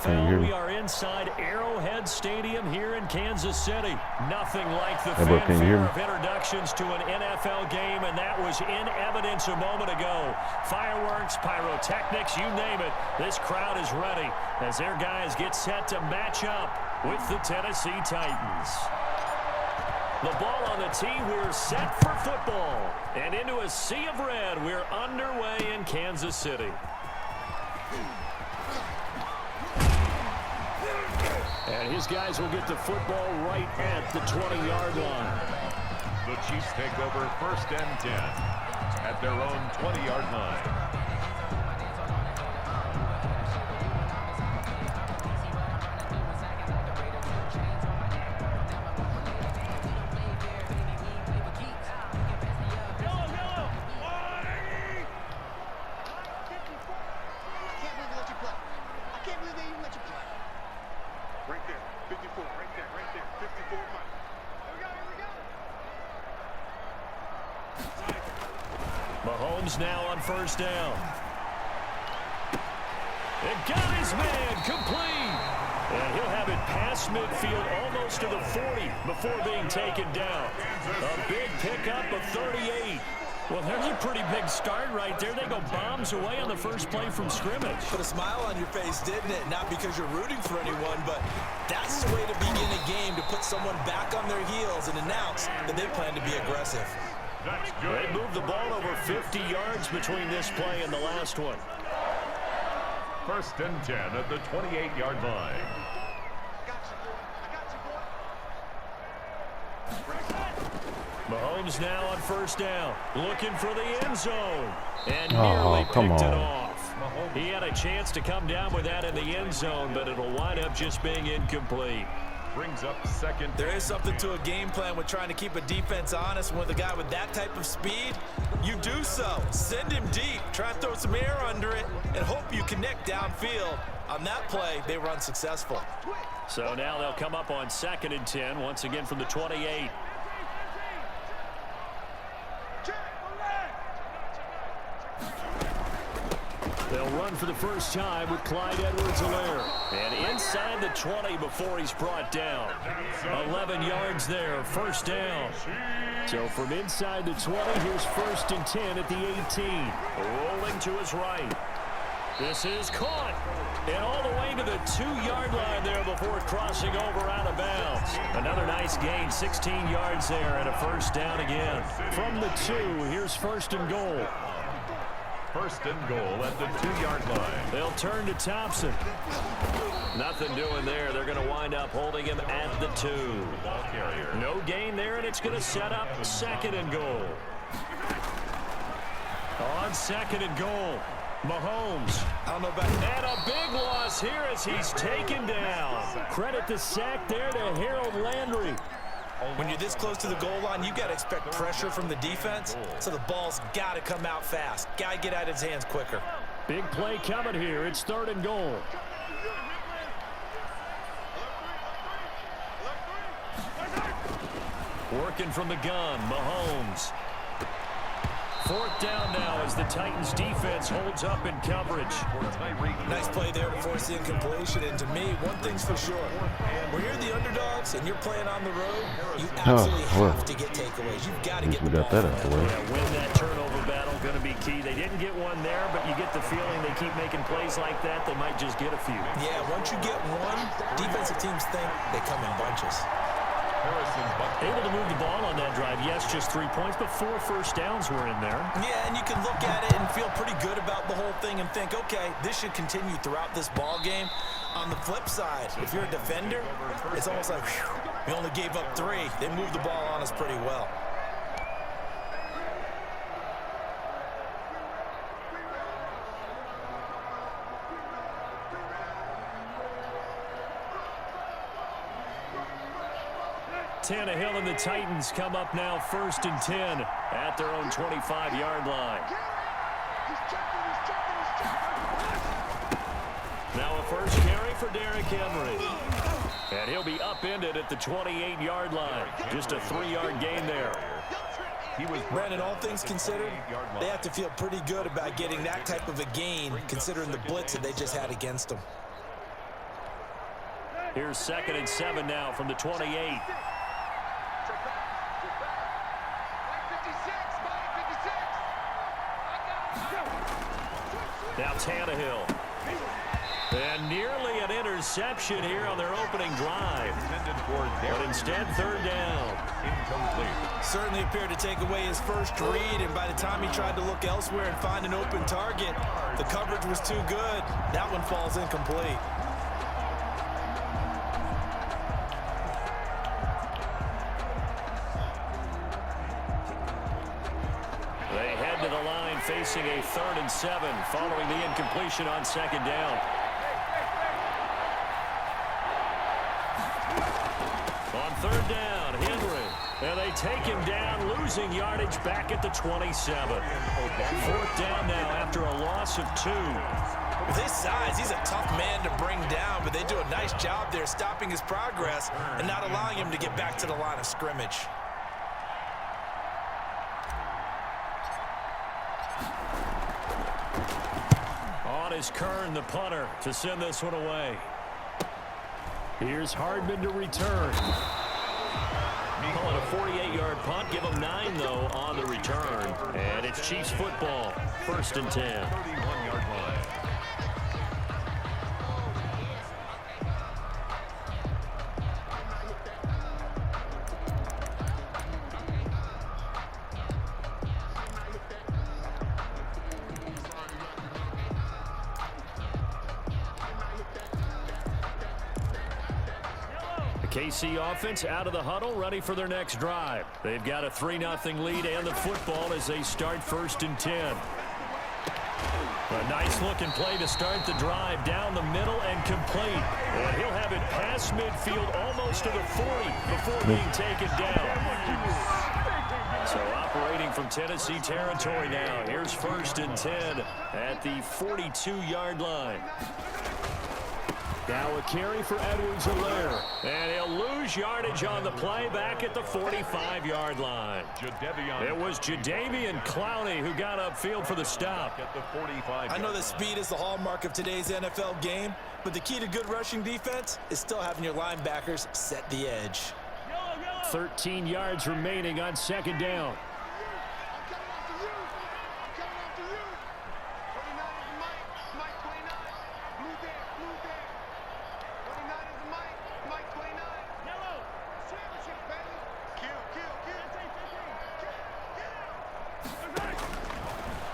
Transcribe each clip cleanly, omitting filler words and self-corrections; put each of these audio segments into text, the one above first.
NFL, we are inside Arrowhead Stadium here in Kansas City. Nothing like the fanfare of introductions to an NFL game, and that was in evidence a moment ago. Fireworks, pyrotechnics, you name it. This crowd is ready as their guys get set to match up with the Tennessee Titans. The ball on the tee, we're set for football. And into a sea of red, we're underway in Kansas City. And his guys will get the football right at the 20-yard line. The Chiefs take over 1st and 10 at their own 20-yard line. Mahomes now on 1st down. It got his man complete. And he'll have it past midfield almost to the 40 before being taken down. A big pickup of 38. Well, there's a pretty big start right there. They go bombs away on the first play from scrimmage. Put a smile on your face, didn't it? Not because you're rooting for anyone, but that's the way to begin a game, to put someone back on their heels and announce that they plan to be aggressive. They moved the ball over 50 yards between this play and the last one. 1st and 10 at the 28-yard line. Mahomes now on 1st down, looking for the end zone, and nearly picked it off. He had a chance to come down with that in the end zone, but it'll wind up just being incomplete. Brings up 2nd. There is something to a game plan with trying to keep a defense honest. With a guy with that type of speed, you do so. Send him deep, try and throw some air under it, and hope you connect downfield. On that play, they were unsuccessful. So now they'll come up on 2nd and 10, once again from the 28. They'll run for the first time with Clyde Edwards-Helaire. And inside the 20 before he's brought down. 11 yards there, 1st down. So from inside the 20, here's 1st and 10 at the 18. Rolling to his right. This is caught. And all the way to the 2-yard line there before crossing over out of bounds. Another nice gain, 16 yards there and a 1st down again. From the 2, here's 1st and goal. 1st and goal at the 2-yard line. They'll turn to Thompson. Nothing doing there. They're going to wind up holding him at the 2. Ball carrier. No gain there, and it's going to set up 2nd and goal. On 2nd and goal, Mahomes. I don't know about and a big loss here as he's taken down. Credit the sack there to Harold Landry. When you're this close to the goal line, you got to expect pressure from the defense, so the ball's got to come out fast. Got to get out of his hands quicker. Big play coming here. It's 3rd and goal. Working from the gun, Mahomes. 4th down now as the Titans defense holds up in coverage. Nice play there to force the incompletion. And to me, one thing's for sure. When you're the underdogs and you're playing on the road, you absolutely have to get takeaways. You've got to get the ball. That out the way. Yeah, win that turnover battle, going to be key. They didn't get one there, but you get the feeling they keep making plays like that, they might just get a few. Yeah, once you get one, defensive teams think they come in bunches. Able to move the ball on that drive. Yes, just 3 points, but 4 1st downs were in there. Yeah, and you can look at it and feel pretty good about the whole thing and think, okay, this should continue throughout this ball game. On the flip side, if you're a defender, it's almost like, whew, we only gave up 3. They moved the ball on us pretty well. Tannehill and the Titans come up now 1st and 10 at their own 25-yard line. Now a first carry for Derrick Henry. And he'll be upended at the 28-yard line. Just a 3-yard gain there. Brandon, all things considered, they have to feel pretty good about getting that type of a gain, considering the blitz that they just had against them. Here's 2nd and 7 now from the 28. Now Tannehill. And nearly an interception here on their opening drive. But instead, 3rd down. Incomplete. Certainly appeared to take away his first read, and by the time he tried to look elsewhere and find an open target, the coverage was too good. That one falls incomplete. They head to the line facing a 3rd and 7 following the incompletion on 2nd down. On 3rd down, Henry. And they take him down, losing yardage back at the 27. 4th down now after a loss of 2. With his size, he's a tough man to bring down, but they do a nice job there stopping his progress and not allowing him to get back to the line of scrimmage. On is Kern, the punter, to send this one away. Here's Hardman to return. Call it a 48-yard punt. Give them 9, though, on the return. And it's Chiefs football. 1st and 10. 31-yard line. KC offense out of the huddle, ready for their next drive. They've got a 3-0 lead and the football as they start 1st and 10. A nice-looking play to start the drive down the middle and complete. And he'll have it past midfield almost to the 40 before being taken down. So operating from Tennessee territory now. Here's 1st and 10 at the 42-yard line. Now a carry for Edwards-Helaire. And he'll lose yardage on the play back at the 45-yard line. It was Jadeveon Clowney who got upfield for the stop. At the 45. I know that speed is the hallmark of today's NFL game, but the key to good rushing defense is still having your linebackers set the edge. 13 yards remaining on 2nd down.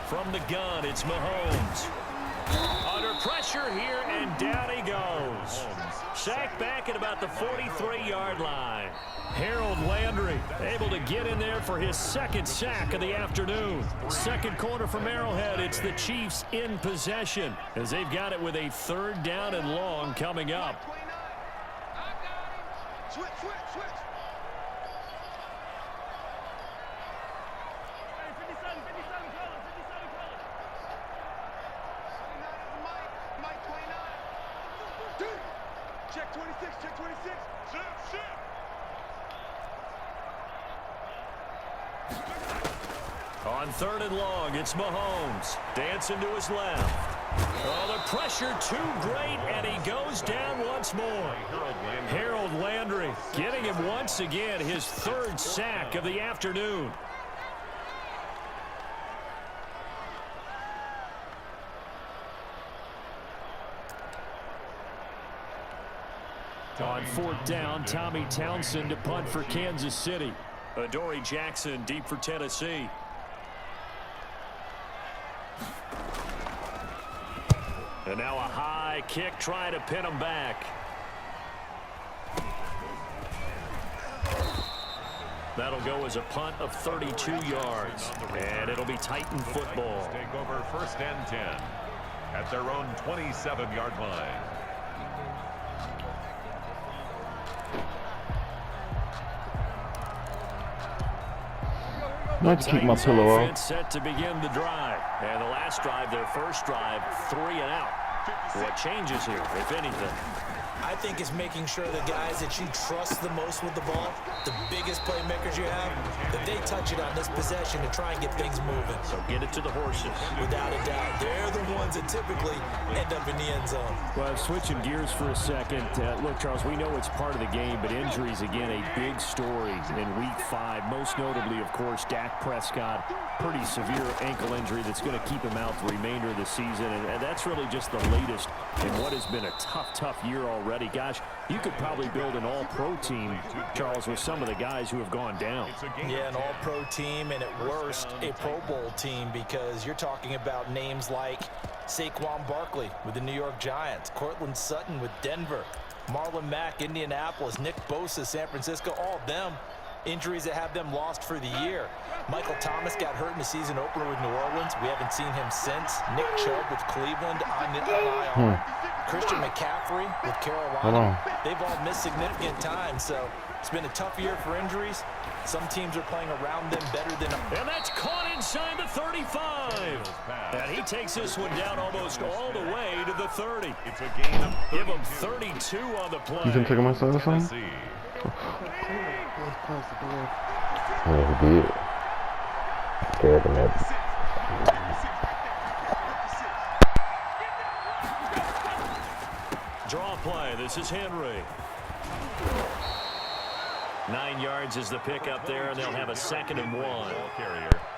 From the gun, it's Mahomes. Under pressure here, and down he goes. Sacked back at about the 43-yard line. Harold Landry able to get in there for his 2nd sack of the afternoon. 2nd quarter from Arrowhead. It's the Chiefs in possession as they've got it with a 3rd down and long coming up. Check 26, check 26. On 3rd and long, it's Mahomes. Dancing to his left. Oh, the pressure too great, and he goes down once more. Harold Landry getting him once again, his 3rd sack of the afternoon. On 4th down, Tommy Townsend to punt for Kansas City. Adoree Jackson deep for Tennessee. And now a high kick trying to pin him back. That'll go as a punt of 32 yards. And it'll be Titan football. Take over 1st and 10 at their own 27-yard line. I like to keep my pillow out. Set to begin the drive. And the last drive, their first drive, 3 and out. What changes here, if anything? I think it's making sure the guys that you trust the most with the ball, the biggest playmakers you have, that they touch it on this possession to try and get things moving. So get it to the horses. Without a doubt. They're the ones that typically end up in the end zone. Well, switching gears for a second. Look, Charles, we know it's part of the game, but injuries, again, a big story in Week 5. Most notably, of course, Dak Prescott. Pretty severe ankle injury that's going to keep him out the remainder of the season. And that's really just the latest in what has been a tough year already. Gosh, you could probably build an all-pro team, Charles, with some of the guys who have gone down. Yeah, an all-pro team, and at worst, a Pro Bowl team, because you're talking about names like Saquon Barkley with the New York Giants, Cortland Sutton with Denver, Marlon Mack, Indianapolis, Nick Bosa, San Francisco, all of them injuries that have them lost for the year. Michael Thomas got hurt in the season opener with New Orleans. We haven't seen him since. Nick Chubb with Cleveland on IR. Christian McCaffrey with Carolina. They've all missed significant time, so it's been a tough year for injuries. Some teams are playing around them better than others. And that's caught inside the 35. And he takes this one down almost all the way to the 30. It's a gain of 32. Give him 32 on the play. You can take him outside or something? Yeah, he did. Scared him at Draw play. This is Henry. 9 yards is the pickup there, and they'll have a 2nd and 1.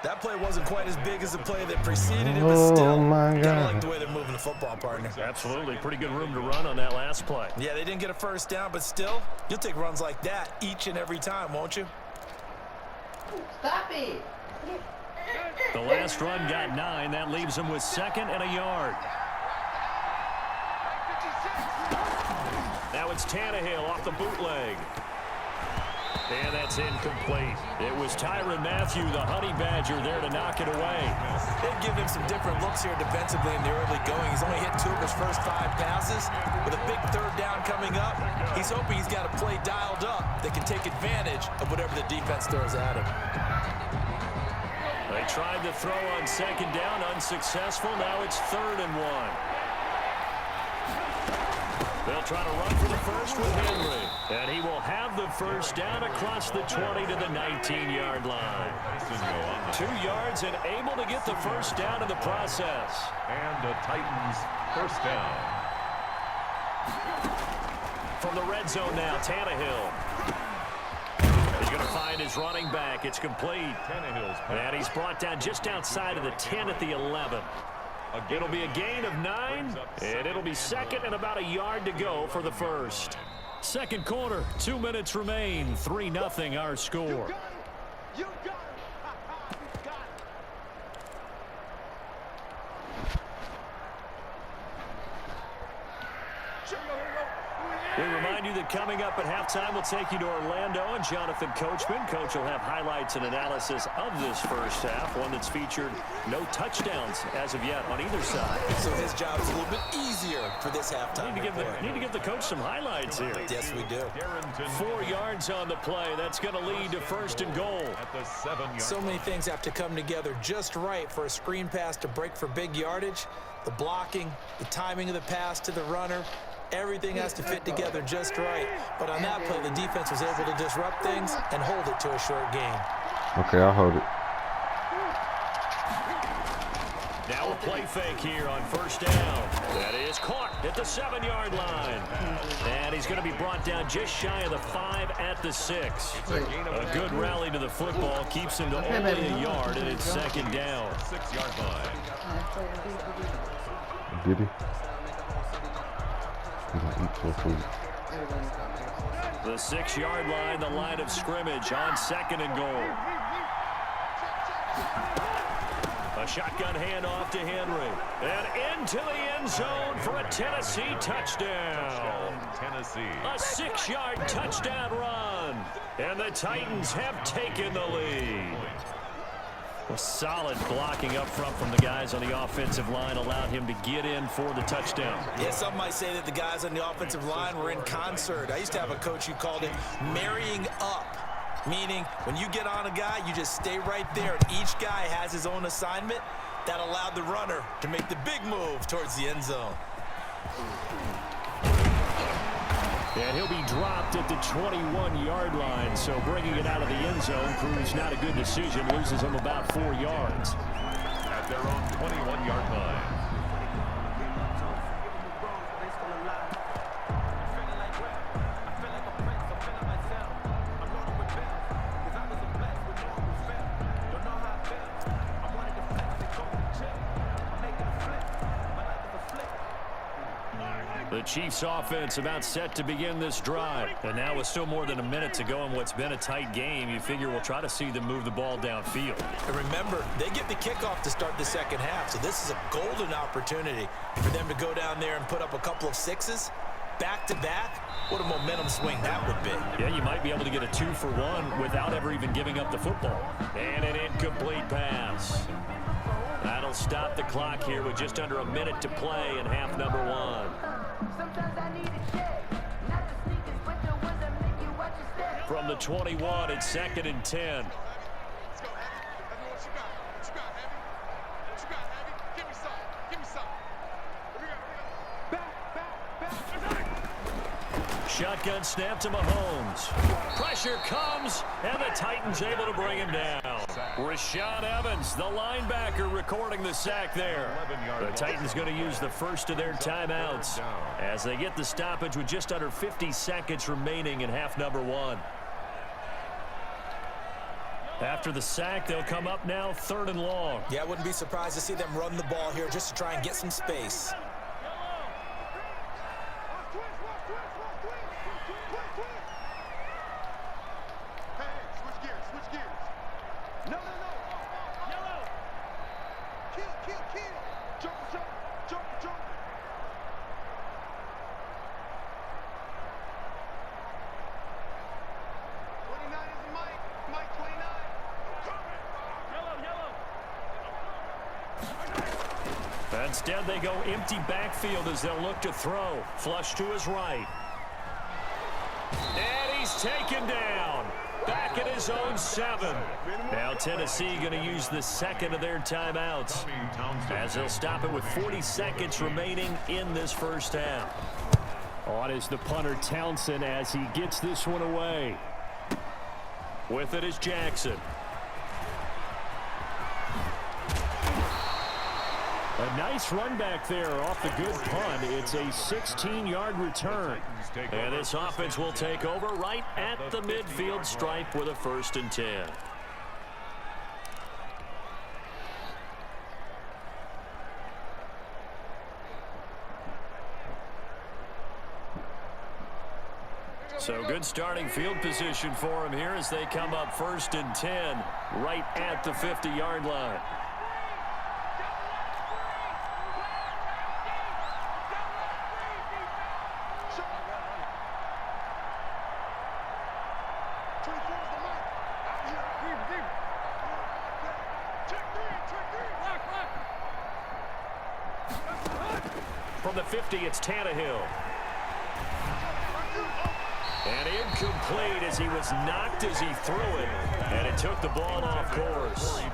That play wasn't quite as big as the play that preceded it, but still, my gotta God. like the way they're moving the football, partner. Absolutely. Pretty good room to run on that last play. Yeah, they didn't get a first down, but still, you'll take runs like that each and every time, won't you? Stop it. The last run got 9. That leaves him with 2nd and a yard. Now it's Tannehill off the bootleg. And that's incomplete. It was Tyrann Mathieu, the Honey Badger, there to knock it away. They've given him some different looks here defensively in the early going. He's only hit 2 of his first 5 passes. With a big 3rd down coming up, he's hoping he's got a play dialed up that can take advantage of whatever the defense throws at him. They tried to throw on 2nd down, unsuccessful. Now it's 3rd and 1. They'll try to run for the first with Henry. And he will have the first down across the 20 to the 19-yard line. 2 yards and able to get the first down in the process. And the Titans first down. From the red zone now, Tannehill. He's going to find his running back. It's complete. And he's brought down just outside of the 10 at the 11. It'll be a gain of 9, and it'll be 2nd and about a yard to go for the first. Second quarter, 2 minutes remain. 3-0 our score. You got it. You got it. You got it. We remind you that coming up at halftime, we'll take you to Orlando and Jonathan Coachman. Coach will have highlights and analysis of this first half, one that's featured no touchdowns as of yet on either side. So his job is a little bit easier for this halftime. Need to give the coach some highlights here. Yes, we do. 4 yards on the play. That's going to lead to 1st and goal. At the 7-yard. So many things have to come together just right for a screen pass to break for big yardage. The blocking, the timing of the pass to the runner, everything has to fit together just right. But on that play, the defense was able to disrupt things and hold it to a short gain. Okay, I'll hold it. Now a play fake here on first down. That is caught at the 7-yard line. And he's going to be brought down just shy of the 5 at the 6. A good rally to the football keeps him to only a yard, and it's 2nd down. 6-yard line. Did he? He's gonna eat some food. The 6-yard line, the line of scrimmage on 2nd and goal. A shotgun handoff to Henry. And into the end zone for a Tennessee touchdown. Tennessee. A 6-yard touchdown run. And the Titans have taken the lead. A solid blocking up front from the guys on the offensive line allowed him to get in for the touchdown. Yeah, some might say that the guys on the offensive line were in concert. I used to have a coach who called it marrying up, meaning when you get on a guy, you just stay right there, and each guy has his own assignment. That allowed the runner to make the big move towards the end zone. And he'll be dropped at the 21-yard line, so bringing it out of the end zone proves not a good decision. Loses him about 4 yards. At their own 21-yard line. The Chiefs offense about set to begin this drive. And now with still more than a minute to go in what's been a tight game, you figure we'll try to see them move the ball downfield. And remember, they get the kickoff to start the second half, so this is a golden opportunity for them to go down there and put up a couple of sixes. Back-to-back, what a momentum swing that would be. Yeah, you might be able to get a 2-for-1 without ever even giving up the football. And an incomplete pass. That'll stop the clock here with just under a minute to play in half number 1. From the 21, it's 2nd and 10. Shotgun snap to Mahomes. Pressure comes, and the Titans able to bring him down. Rashaan Evans, the linebacker, recording the sack there. The Titans going to use the first of their timeouts as they get the stoppage with just under 50 seconds remaining in half number 1. After the sack, they'll come up now 3rd and long. Yeah, I wouldn't be surprised to see them run the ball here just to try and get some space. Instead, they go empty backfield as they'll look to throw. Flush to his right. And he's taken down. Back at his own 7. Now Tennessee going to use the second of their timeouts as they'll stop it with 40 seconds remaining in this first half. On is the punter Townsend as he gets this one away. With it is Jackson. A nice run back there off the good punt. It's a 16-yard return. And this offense will take over right at the midfield stripe with a 1st and 10. So good starting field position for him here as they come up 1st and 10 right at the 50-yard line. From the 50, it's Tannehill. And incomplete as he was knocked as he threw it. And it took the ball off course. I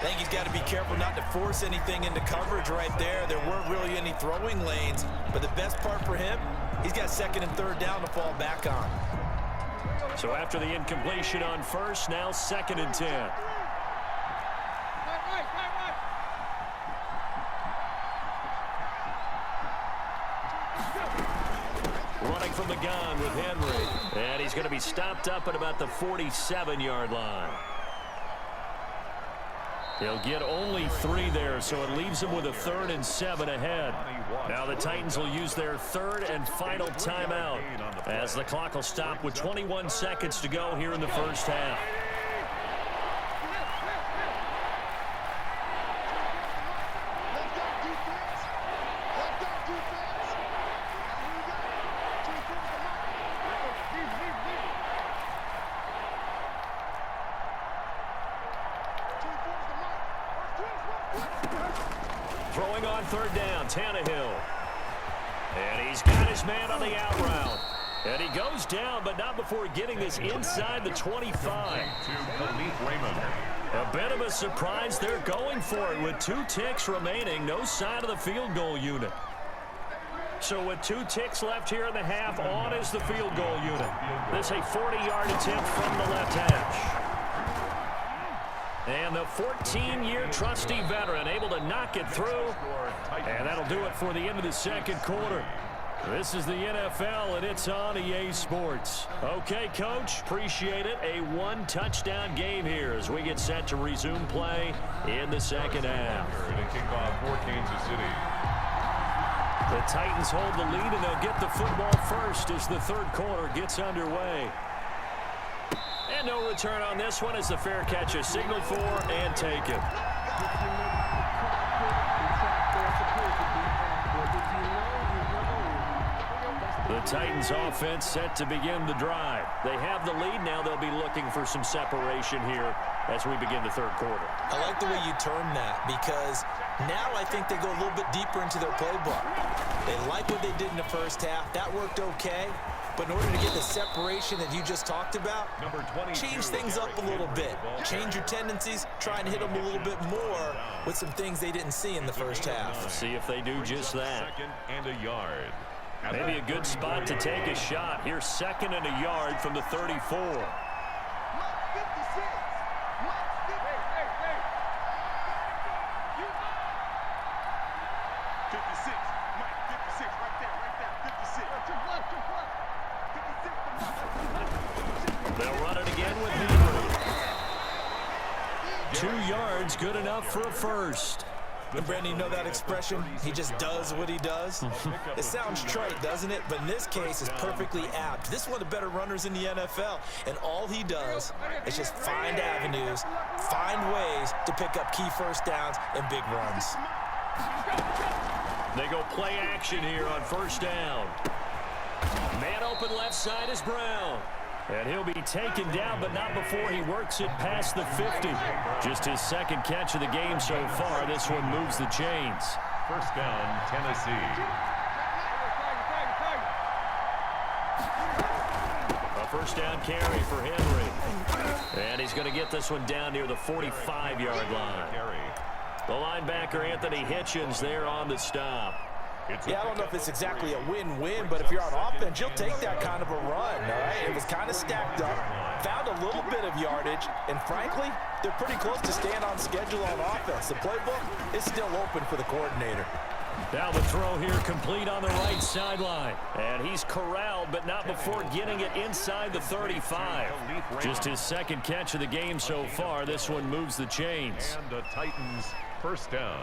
think he's got to be careful not to force anything into coverage right there. There weren't really any throwing lanes. But the best part for him, he's got 2nd and 3rd down to fall back on. So after the incompletion on 1st, now 2nd and 10. Running from the gun with Henry. And he's going to be stopped up at about the 47-yard line. He'll get only 3 there, so it leaves him with a 3rd and 7 ahead. Now the Titans will use their 3rd and final timeout as the clock will stop with 21 seconds to go here in the first half. Throwing on 3rd down, Tannehill. And he's got his man on the out route. And he goes down, but not before getting this inside the 25. A bit of a surprise. They're going for it with 2 ticks remaining. No sign of the field goal unit. So with 2 ticks left here in the half, on is the field goal unit. This a 40-yard attempt from the left hash. And the 14-year trusty veteran able to knock it through. And that'll do it for the end of the second quarter. This is the NFL, and it's on EA Sports. Okay, Coach, appreciate it. A 1-touchdown game here as we get set to resume play in the second half. And kickoff for Kansas City. The Titans hold the lead, and they'll get the football first as the third quarter gets underway. And no return on this one as the fair catch is signaled for and taken. The Titans offense set to begin the drive. They have the lead. Now they'll be looking for some separation here as we begin the third quarter. I like the way you term that because now I think they go a little bit deeper into their playbook. They like what they did in the first half. That worked okay. But in order to get the separation that you just talked about, change things up a little bit. Change your tendencies. Try and hit them a little bit more with some things they didn't see in the first half. Let's see if they do just that. Second and a yard. Maybe a good spot to take a shot. Here's 2nd and a yard from the 34. They'll run it again with Henry. 2 yards, good enough for a first. And Brandon, you know that expression? He just does what he does. It sounds trite, doesn't it? But in this case, it's perfectly apt. This is one of the better runners in the NFL. And all he does is just find avenues, find ways to pick up key first downs and big runs. They go play action here on first down. Man open left side is Brown. And he'll be taken down, but not before he works it past the 50. Just his 2nd catch of the game so far. This one moves the chains. First down, Tennessee. A first down carry for Henry. And he's going to get this one down near the 45-yard line. The linebacker, Anthony Hitchens, there on the stop. Yeah, I don't know if it's exactly a win-win, but if you're on offense, you'll take that kind of a run, all right? It was kind of stacked up, found a little bit of yardage, and frankly, they're pretty close to staying on schedule on offense. The playbook is still open for the coordinator. Now the throw here complete on the right sideline. And he's corralled, but not before getting it inside the 35. Just his 2nd catch of the game so far. This one moves the chains. And the Titans first down.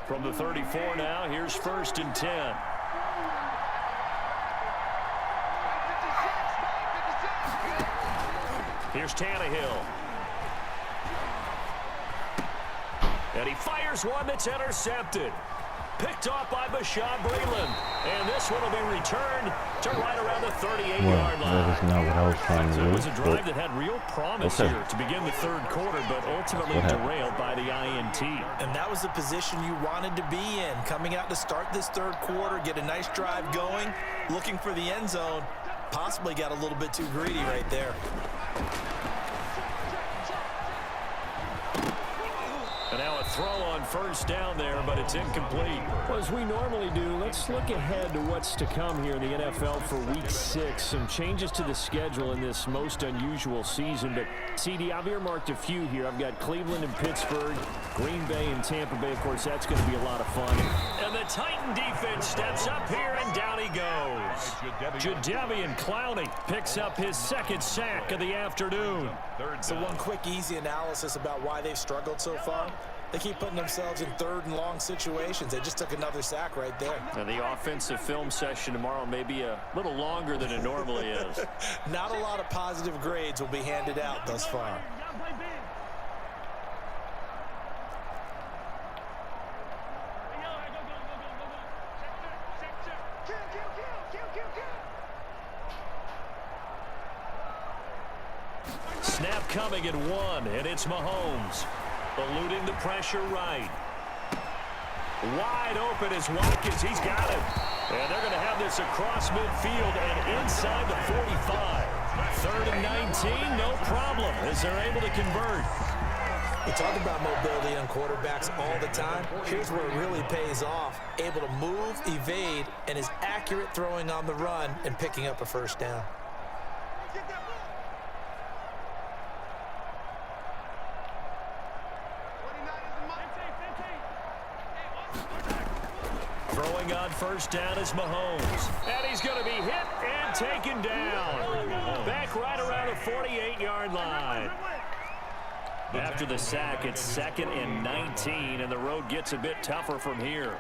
From the 34 now, here's 1st and 10. Here's Tannehill. And he fires one that's intercepted. Picked off by Bashaud Breeland. And this one will be returned to right around the 38-yard line. That is not what I was trying to do. So it was a drive that had real promise here to begin the third quarter, but ultimately derailed by the INT. And that was the position you wanted to be in. Coming out to start this third quarter, get a nice drive going, looking for the end zone. Possibly got a little bit too greedy right there. And now a throw on first down there, but it's incomplete. Well, as we normally do, let's look ahead to what's to come here in the NFL for Week 6. Some changes to the schedule in this most unusual season. But, CD, I've earmarked a few here. I've got Cleveland and Pittsburgh, Green Bay and Tampa Bay. Of course, that's going to be a lot of fun. And the Titan defense steps up here, and down he goes. Jadeveon Clowney picks up his 2nd sack of the afternoon. So one quick, easy analysis about why they've struggled so far. They keep putting themselves in 3rd and long situations. They just took another sack right there. And the offensive film session tomorrow may be a little longer than it normally is. Not a lot of positive grades will be handed out thus far. Snap coming at 1, and it's Mahomes. Eluding the pressure right. Wide open is Watkins. He's got it. And they're going to have this across midfield and inside the 45. 3rd and 19, no problem, as they're able to convert. You talk about mobility on quarterbacks all the time. Here's where it really pays off. Able to move, evade, and is accurate throwing on the run and picking up a first down. Throwing on first down is Mahomes. And he's going to be hit and taken down. Back right around the 48-yard line. After the sack, it's 2nd and 19, and the road gets a bit tougher from here.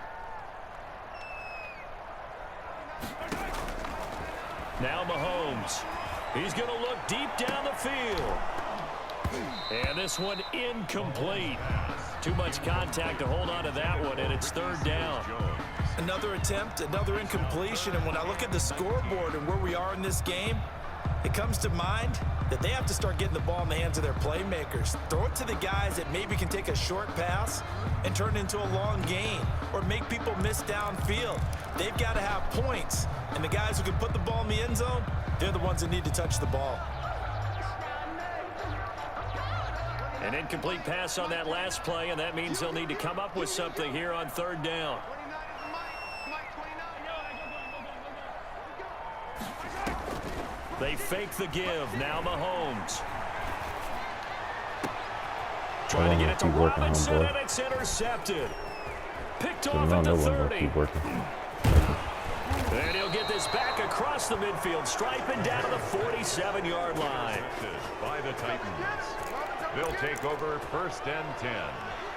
Now Mahomes. He's going to look deep down the field. And this one incomplete. Too much contact to hold on to that one, and it's 3rd down. Another attempt, another incompletion, and when I look at the scoreboard and where we are in this game, it comes to mind that they have to start getting the ball in the hands of their playmakers. Throw it to the guys that maybe can take a short pass and turn it into a long gain or make people miss downfield. They've got to have points, and the guys who can put the ball in the end zone, they're the ones that need to touch the ball. An incomplete pass on that last play, and that means they'll need to come up with something here on 3rd down. They fake the give. Now Mahomes. Trying to get it to Robinson, and it's intercepted. Picked off at the 30. And he'll get this back across the midfield stripe and down to the 47-yard line. By the Titans. They'll take over 1st and 10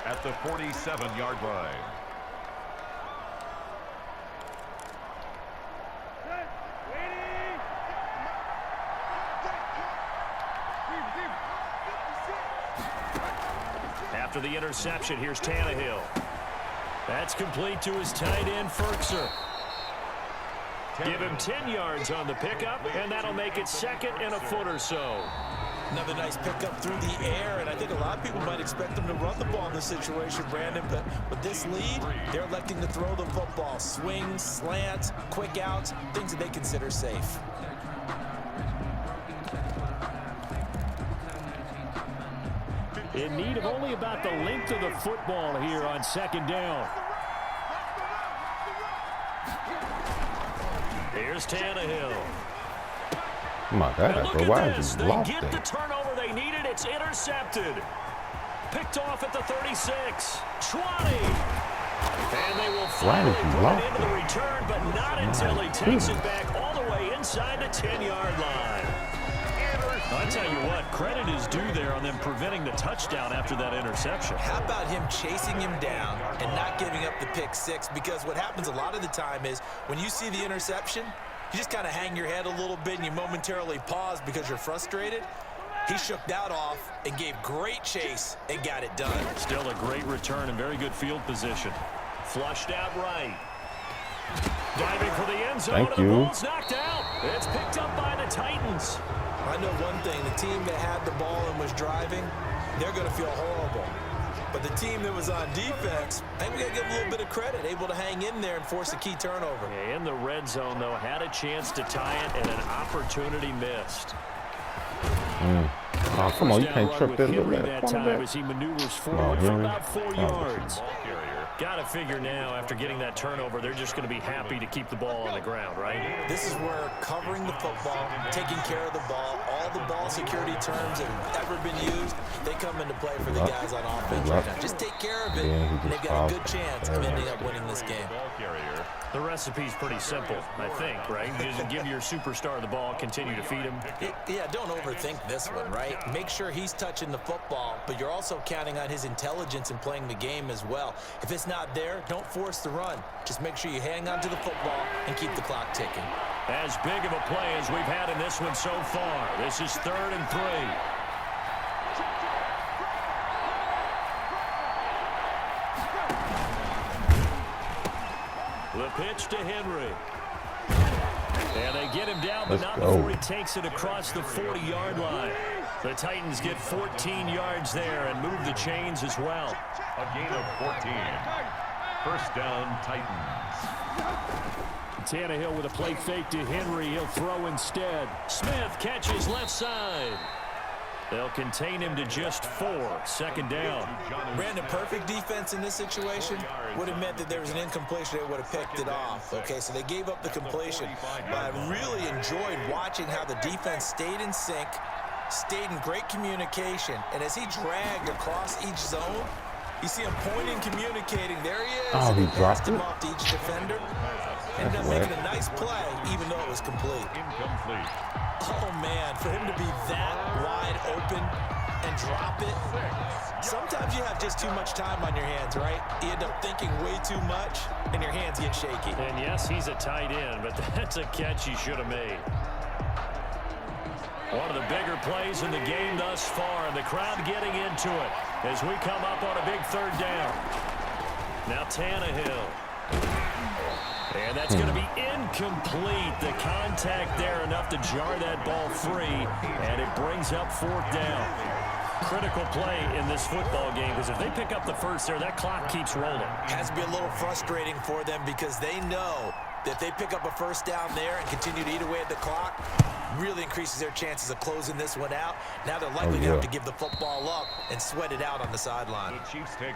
at the 47-yard line. After the interception, here's Tannehill. That's complete to his tight end, Ferkser. Give him 10 yards on the pickup, and that'll make it 2nd and a foot or so. Another nice pickup through the air, and I think a lot of people might expect them to run the ball in this situation, Brandon, but with this lead, they're electing to throw the football. Swings, slants, quick outs, things that they consider safe. In need of only about the length of the football here on 2nd down. Here's Tannehill. Oh my God, bro, why is he They lost get the turnover they needed. It's intercepted. Picked off at the 36. 20. And they will finally put it into the return, but not until he takes it back all the way inside the 10-yard line. I'll tell you what, credit is due there on them preventing the touchdown after that interception. How about him chasing him down and not giving up the pick six? Because what happens a lot of the time is when you see the interception, you just kind of hang your head a little bit and you momentarily pause because you're frustrated. He shook that off and gave great chase and got it done. Still a great return and very good field position. Flushed out right. Diving for the end zone. Thank and you. The ball's knocked out. It's picked up by the Titans. I know one thing, the team that had the ball and was driving, they're going to feel horrible. But the team that was on defense, I think we got to give them a little bit of credit, able to hang in there and force a key turnover. Yeah, in the red zone, though, had a chance to tie it and an opportunity missed. Oh, come on, you can't trip this Henry little that time as he maneuvers forward for about 4 yards. Got to figure now, after getting that turnover, they're just going to be happy to keep the ball on the ground, right? This is where covering the football, taking care of the ball, all the ball security terms that have ever been used, they come into play for the guys on offense right now. Just take care of it, and they've got a good chance of ending up winning this game. The recipe's pretty simple, I think, right? You just give your superstar the ball, continue to feed him. Yeah, don't overthink this one, right? Make sure he's touching the football, but you're also counting on his intelligence in playing the game as well. If it's not there, don't force the run. Just make sure you hang on to the football and keep the clock ticking. As big of a play as we've had in this one so far. This is 3rd and 3. The pitch to Henry. And they get him down, but not before he takes it across the 40-yard line. The Titans get 14 yards there and move the chains as well. A gain of 14. First down, Titans. Tannehill with a play fake to Henry. He'll throw instead. Smith catches left side. They'll contain him to just 4. Second down. Brandon, perfect defense in this situation would have meant that there was an incompletion. They would have picked it off. Okay, so they gave up the completion. But I really enjoyed watching how the defense stayed in sync, stayed in great communication. And as he dragged across each zone, you see him pointing, communicating. There he is. Oh, he dropped him it? off to each defender. Ended up making a nice play, even though it was complete. Incomplete. Oh, man, for him to be that wide open and drop it. Sometimes you have just too much time on your hands, right? You end up thinking way too much, and your hands get shaky. And yes, he's a tight end, but that's a catch he should have made. One of the bigger plays in the game thus far, and the crowd getting into it as we come up on a big third down. Now Tannehill. And that's going to be incomplete. The contact there enough to jar that ball free, and it brings up 4th down. Critical play in this football game, because if they pick up the first there, that clock keeps rolling. Has to be a little frustrating for them because they know that if they pick up a first down there and continue to eat away at the clock, really increases their chances of closing this one out. Now they're likely to have to give the football up and sweat it out on the sideline.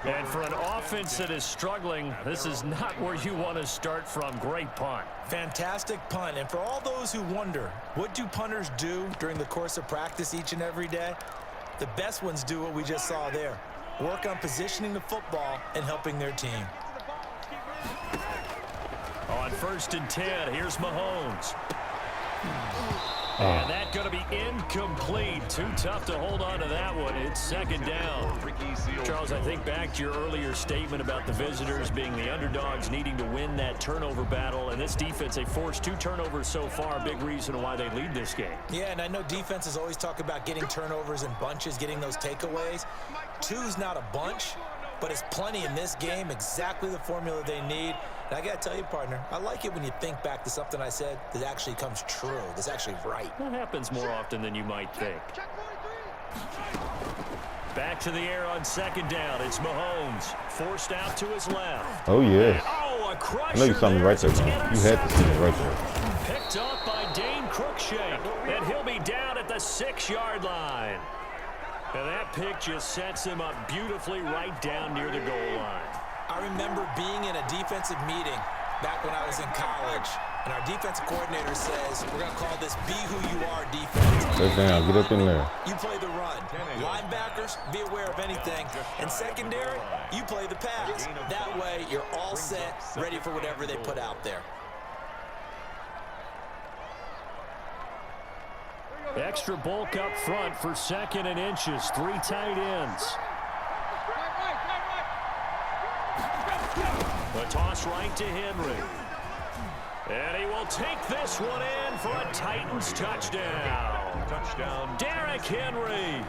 And for an offense that is struggling, this is not where you want to start from. Great punt. Fantastic punt. And for all those who wonder, what do punters do during the course of practice each and every day? The best ones do what we just saw there. Work on positioning the football and helping their team. On 1st and 10, here's Mahomes. And that's going to be incomplete. Too tough to hold on to that one. It's 2nd down. Charles, I think back to your earlier statement about the visitors being the underdogs needing to win that turnover battle. And this defense, they forced 2 turnovers so far. Big reason why they lead this game. Yeah, and I know defenses always talk about getting turnovers in bunches, getting those takeaways. 2's not a bunch, but it's plenty in this game, exactly the formula they need. And I got to tell you, partner, I like it when you think back to something I said that actually comes true, that's actually right. That happens more often than you might think. Back to the air on 2nd down. It's Mahomes, forced out to his left. Oh, yeah. Oh, a crusher. I know you saw me right there, man. You had to see me right there. Picked off by Dane Cruikshank, and he'll be down at the 6-yard line. And that pick just sets him up beautifully right down near the goal line. I remember being in a defensive meeting back when I was in college, and our defensive coordinator says, we're going to call this Be Who You Are defense. Get down, get up in there. You play the run. Linebackers, be aware of anything. And secondary, you play the pass. That way, you're all set, ready for whatever they put out there. Extra bulk up front for 2nd and inches. 3 tight ends. The toss right to Henry. And he will take this one in for a Titans touchdown. Derrick Henry,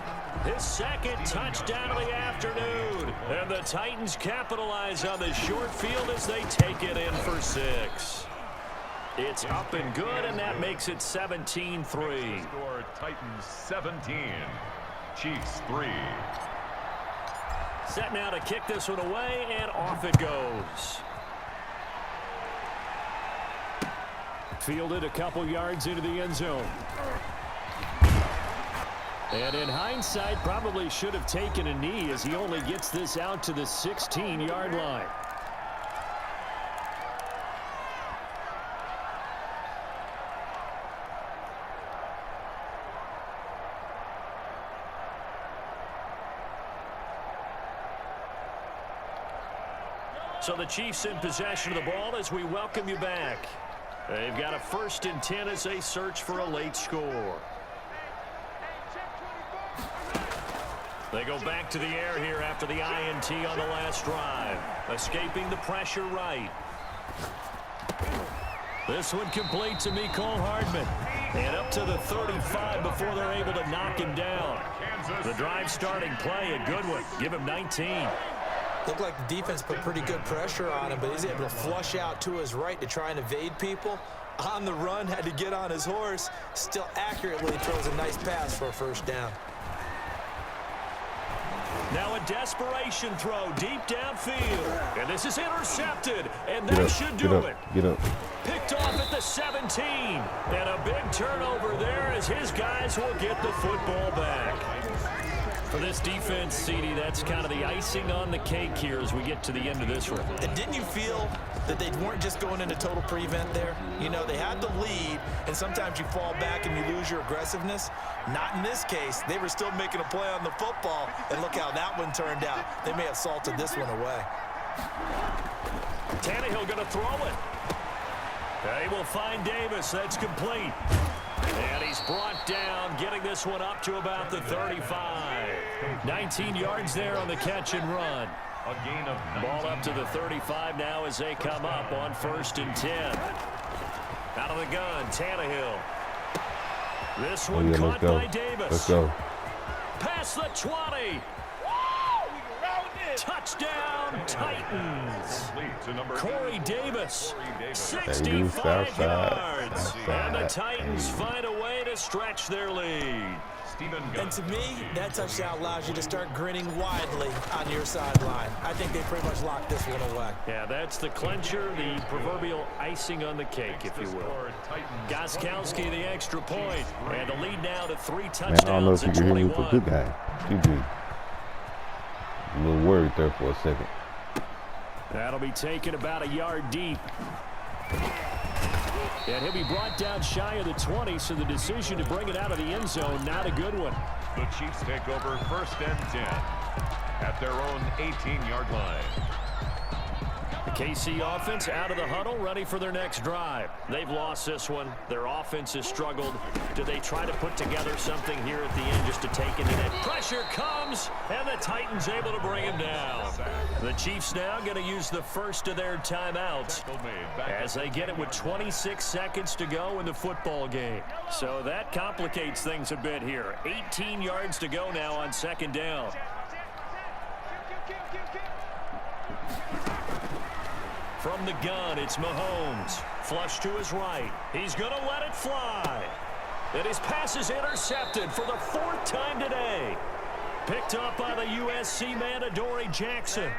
his 2nd touchdown of the afternoon. And the Titans capitalize on the short field as they take it in for 6. It's up and good, and that makes it 17-3. Score Titans 17, Chiefs 3. Set now to kick this one away, and off it goes. Fielded a couple yards into the end zone. And in hindsight, probably should have taken a knee as he only gets this out to the 16-yard line. So the Chiefs in possession of the ball as we welcome you back. They've got a 1st and 10 as they search for a late score. They go back to the air here after the INT on the last drive. Escaping the pressure right. This one complete to Mecole Hardman. And up to the 35 before they're able to knock him down. The drive starting play, a good one. Give him 19. Looked like the defense put pretty good pressure on him, but he's able to flush out to his right to try and evade people. On the run, had to get on his horse. Still accurately throws a nice pass for a 1st down. Now a desperation throw deep downfield. And this is intercepted, and that should do it. Get up. Picked off at the 17. And a big turnover there as his guys will get the football back. For this defense, CD, that's kind of the icing on the cake here as we get to the end of this one. And didn't you feel that they weren't just going into total prevent there? You know, they had the lead, and sometimes you fall back and you lose your aggressiveness. Not in this case. They were still making a play on the football, and look how that one turned out. They may have salted this one away. Tannehill going to throw it. They will find Davis. That's complete. And he's brought down, getting this one up to about the 35. 19 yards there on the catch and run. A gain of 19. Ball up to the 35 now as they come up on 1st and 10. Out of the gun, Tannehill. This one caught by Davis. Let's go. Past the 20. Touchdown, Titans. Corey Davis, 65 yards. And the Titans find a way to stretch their lead. And to me, that touchdown allows you to start grinning widely on your sideline. I think they pretty much locked this one away. Yeah, that's the clincher, the proverbial icing on the cake, if you will. Gostkowski, the extra point. And the lead now to 3 touchdowns. Man, I don't know if you can hear me for good guy. GG. A little worried there for a second. That'll be taken about a yard deep. And he'll be brought down shy of the 20, so the decision to bring it out of the end zone, not a good one. The Chiefs take over 1st and 10 at their own 18-yard line. The KC offense out of the huddle, ready for their next drive. They've lost this one. Their offense has struggled. Do they try to put together something here at the end just to take it in? Pressure comes, and the Titans able to bring him down. The Chiefs now going to use the first of their timeouts as they get it with 26 seconds to go in the football game. So that complicates things a bit here. 18 yards to go now on 2nd down. From the gun, it's Mahomes. Flush to his right. He's going to let it fly. And his pass is intercepted for the 4th time today. Picked up by the USC man, Adoree Jackson.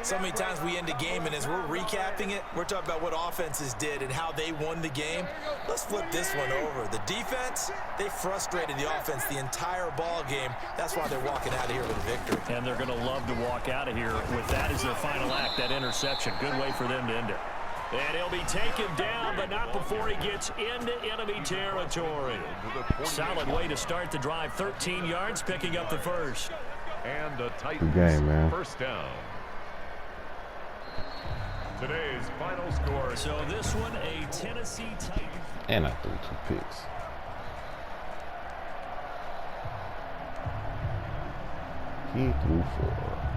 So many times we end a game, and as we're recapping it, we're talking about what offenses did and how they won the game. Let's flip this one over. The defense, they frustrated the offense the entire ball game. That's why they're walking out of here with a victory. And they're going to love to walk out of here with that as their final act, that interception. Good way for them to end it. And he'll be taken down, but not before he gets into enemy territory. Solid way to start the drive. 13 yards, picking up the first. And the Titans game, man. 1st down. Today's final score. So this one, a Tennessee Titan. And I threw 2 picks. He threw 4.